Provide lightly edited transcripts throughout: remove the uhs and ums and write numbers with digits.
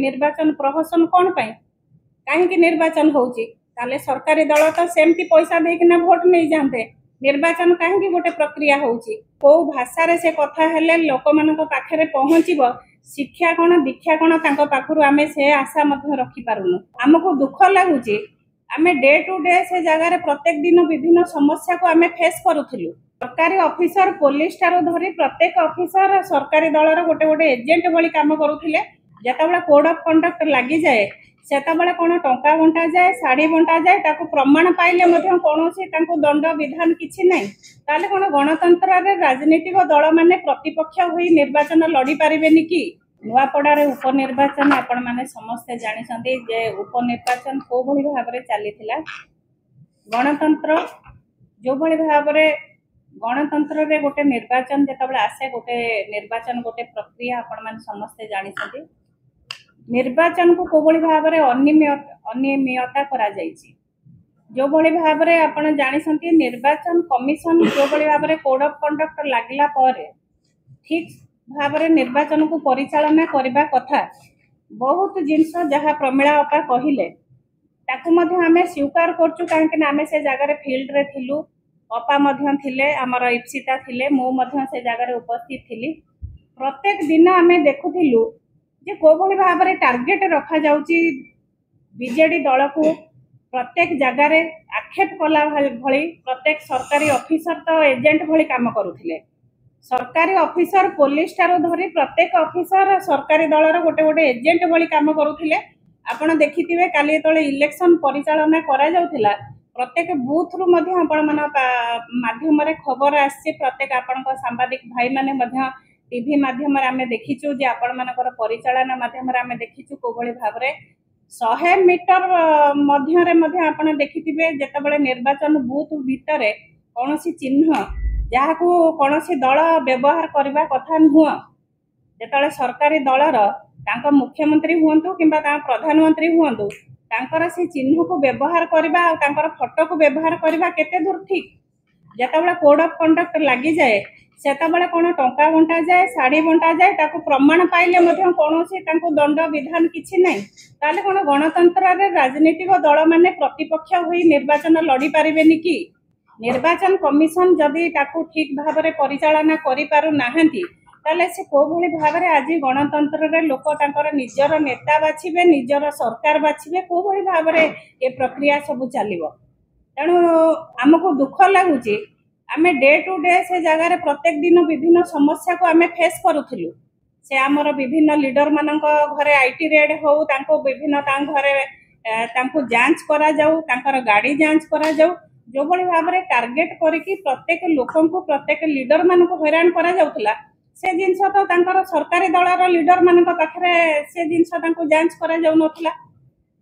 निर्वाचन प्रहसन कौन पाई कहीं निर्वाचन होउची ताले सरकारी दल तो सेमती पैसा देकिना भोट नहीं जाते निर्वाचन कहीं गोटे प्रक्रिया होउची को भाषा रे से कथा हेले लोक मानक पाखरे पहुँचीबो शिक्षा कौन दीक्षा कौन तांको पाखरु आमे से आशा मध्य रखी पारुनु हमको दुख लगुची आमे डे टू डे से जगह प्रत्येक दिन विभिन्न समस्या को आमे फेस करूथिलु सरकारी ऑफिसर पुलिस ठारो धरी प्रत्येक ऑफिसर सरकारी दलर गोटे गोटे एजेंट भली काम करूथिले जेतेबेला कोड ऑफ कंडक्ट लागि जाए सेतेबेला कोन टंका बंटा जाए साड़ी बंटा जाए ताको प्रमाण पाइले मध्य कोनोसी तांको दंड विधान किछि नै ताले कोन गणतंत्र रे राजनीतिक दल माने प्रतिपक्ष होई निर्वाचन लड़ी पारिबेनी कि नुआपड़ारे उपनिर्वाचन आपण माने समस्त जानिसंती जे उपनिर्वाचन को भली भाबरे चलीथिला गणतंत्र जो भली भाबरे गणतंत्र रे गोटे निर्वाचन जेतेबेला आसे गोटे निर्वाचन गोटे प्रक्रिया आपण माने समस्त जानिसंती निर्वाचन को कोबली भाबरे अनियमितता करा जायछि जो भली भाबरे आपण जानिसंती निर्वाचन कमिशन जो भली भाबरे कोड ऑफ कंडक्ट लागला परे ठीक भाबरे निर्वाचन को परिचालना करबा कथा बहुत जिनस जहाँ प्रमिला अपा कहिले ताकू मध्य आमे स्वीकार करछु काहे आमे से जगह रे फील्ड रे थिलु अपा मध्य थिले हमर इप्सिता थिले मो मध्य से जगह रे उपस्थित थिली प्रत्येक दिन आमे देखुथिलु जे को भली भाबरे टार्गेट रखा जाउची बीजेडी दल को प्रत्येक जगह रे आक्षेप कला भली प्रत्येक सरकारी ऑफिसर तो एजेंट भली काम करूथिले सरकारी ऑफिसर पुलिस ठारो धरी प्रत्येक ऑफिसर सरकारी दलर गोटे गोटे एजेंट भली काम करूथिले आपण देखिथिबे काली तळे इलेक्शन परिचालना करा जाउथिला प्रत्येक बूथ रु मध्य आपण मन माध्यम रे खबर आसी प्रत्येक आपण सांबादिक भाई माने मध्य टीवी माध्यम रे आमे देखिचु जे आपण मानकर परिचालना माध्यम रे आमे देखिचु को भली भाबरे 100 मीटर मध्य रे मध्य आपण देखिथिबे जेतेबेले निर्वाचन बूथ भितरे कोनोसी चिन्ह जहाँ को कौनसी दल व्यवहार करबा कथा नुह जेतले सरकारी दलर तांको मुख्यमंत्री हुंतु किंबा प्रधानमंत्री हुंतु तांकर से चिन्ह को व्यवहार करबा आ तांकर फोटो को व्यवहार करबा केते दूर ठीक जेतेबेला कोड ऑफ कंडक्ट लागि जाए सेतेबेला कोन टंका बंटा जाए साड़ी बंटा जाए ताको प्रमाण पाइले मध्य कोनोसी तांको दंड विधान किछि नै ताले कोन गणतंत्र रे राजनीतिक दल माने प्रतिपक्ष होई निर्वाचन लड़ी पारिबेनी कि निर्वाचन कमिशन जदि ताकू ठीक भाबरे परिचालना करि पारु नाहंती ताले से को भली भाबरे आज गणतंत्र रे लोक तांकर निजर नेता बाछिबे निजर सरकार बाछिबे को भली भाबरे ए प्रक्रिया सब चलिबो तेणु हमको दुख लगुची आमे डे टू डे से जगह रे प्रत्येक दिन विभिन्न समस्या को आमे फेस करूथिलु से हमर विभिन्न लीडर मानक घरे आईटी रेड हो तांको विभिन्न तां घरे तांको जांच करा जाऊ तांकर गाड़ी जांच करा जाऊ जो भली भाबरे टार्गेट करिकी प्रत्येक लोकन को प्रत्येक लीडर मान को हैरान करा जाउथला से जिनस तो तांकर सरकारी दलर लीडर मान पाखरे से जिनस तांको जांच करा जाउ नथला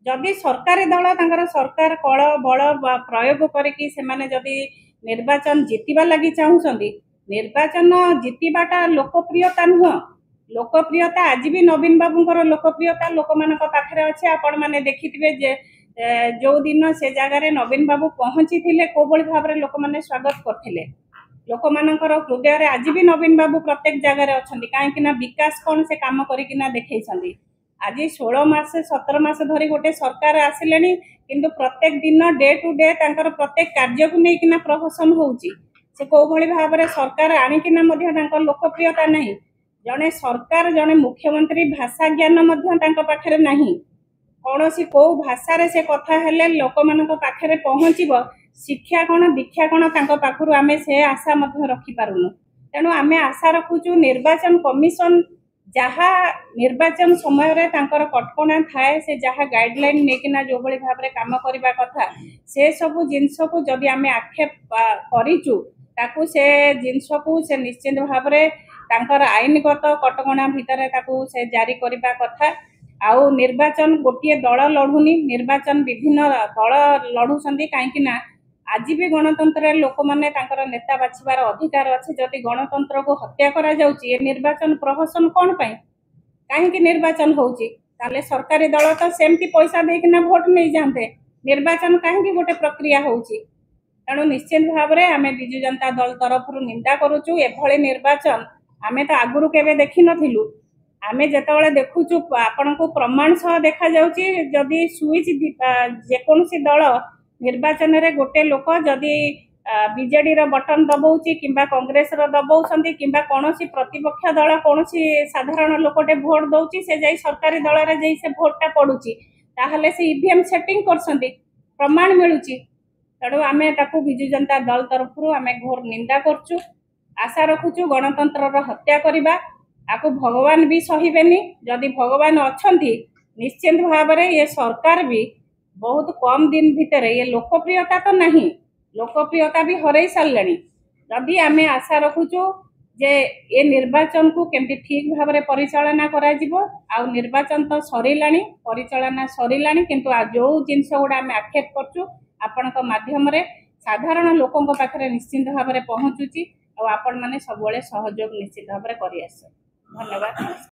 जदि सरकारी दल तांकर सरकार कळ बळ प्रयोग करिकी से माने जदि निर्वाचन जितिबा लागि चाहुसंदी निर्वाचन जितिबाटा लोकप्रियता नुह लोकप्रियता आज भी नवीन बाबूंकर लोकप्रियता लोक मान पाखरे अछि आपण माने देखिथिबे जे जो दिन से जगह नवीन बाबू पहुंची थिले को भली भाबरे लोक माने स्वागत करथिले लोक मानकर हृदय रे आज भी नवीन बाबू प्रत्येक जगह रे अछंदी काहे कि ना विकास कोन से काम करिकि ना देखैछंदी आज 16 मास 17 मास धरी गोटे सरकार आसिलेनी किंतु प्रत्येक दिन डे टू डे तांकर प्रत्येक कार्य को नै किना प्रहसन होउची से को भली भाबरे सरकार आनी किना मध्य तांकर लोकप्रियता नहीं जने सरकार जने मुख्यमंत्री भाषा ज्ञान मध्य तांकर पाखरे नहीं कौनसी को भाषा रे से कथा हेले लोक मानक पाखरे पहुँचीबो शिक्षा कौन दीक्षा कौन तांको पाखरु आमे से आशा मध्य रखी पारुनु तेणु आमे आशा रखुचु निर्वाचन कमिशन जहाँ निर्वाचन समय रे तांकर कटकणा थाए से जहाँ गाइडलाइन नेकिना जो भली भाबरे काम करबा कथा से सब जिनस को जदि आमे आक्षेप करिचु ताकू से जिनस को से निश्चित भाबरे तांकर आईनगत कटकणा भितरे ताकू से जारी करबा कथा आउ निर्वाचन गोटे दल लड़ुनी निर्वाचन विभिन्न दल लड़ुंट कहीं आज भी गणतंत्र लोक मैंने नेता बाछिबार अधिकार अच्छे जदि गणतंत्र को हत्या करा जाउची निर्वाचन प्रहसन कौन पाई कहीं निर्वाचन होउची ताले सरकारी दल तो सेमती पैसा देकिना भोट नहीं जाते निर्वाचन कहीं गोटे प्रक्रिया होउची तेणु निश्चित भाव में आम विजु जनता दल तरफ निंदा करुचु एभली निर्वाचन आमे तो आगुरु केबे देखि नथिलु आमे जेतेबेले देखुचु आपण को प्रमाण सह देखा जाउची जदि स्विच जेकोसी दल निर्वाचन रे गोटे लोक जदि बीजेडी रो बटन दबाउची किंबा कांग्रेस रो दबाउछंती किंबा कोनोसी प्रतिपक्ष दल कोनोसी साधारण लोकटे भोट दउची से जाई सरकारी दल रे जाई से भोटटा पडुची ताहले से ईवीएम सेटिंग करछंती प्रमाण मिलुची तेणु आम विजु जनता दल तरफ आम घोर निंदा करचु आशा रखुचु गणतंत्र हत्या करवा आपको भगवान भी सहिबेनी जदि भगवान अच्छी निश्चिंत भाव में ये सरकार भी बहुत कम दिन भितर ये लोकप्रियता तो नहीं लोकप्रियता भी हरई सारे जदि आम आशा रखुचु जे ये निर्वाचन को केमती ठीक भाव में परिचालना करा जिवो आ निर्वाचन तो सरिलानी परिचालना सरिलानी किंतु जो जिनस गुड़ा आम आक्षेप करचु आपण माध्यम साधारण लोकों पाखे निश्चिंत भाव में पहुँचुची आपण मैंने सब सहयोग निश्चित भाव में कर धन्यवाद।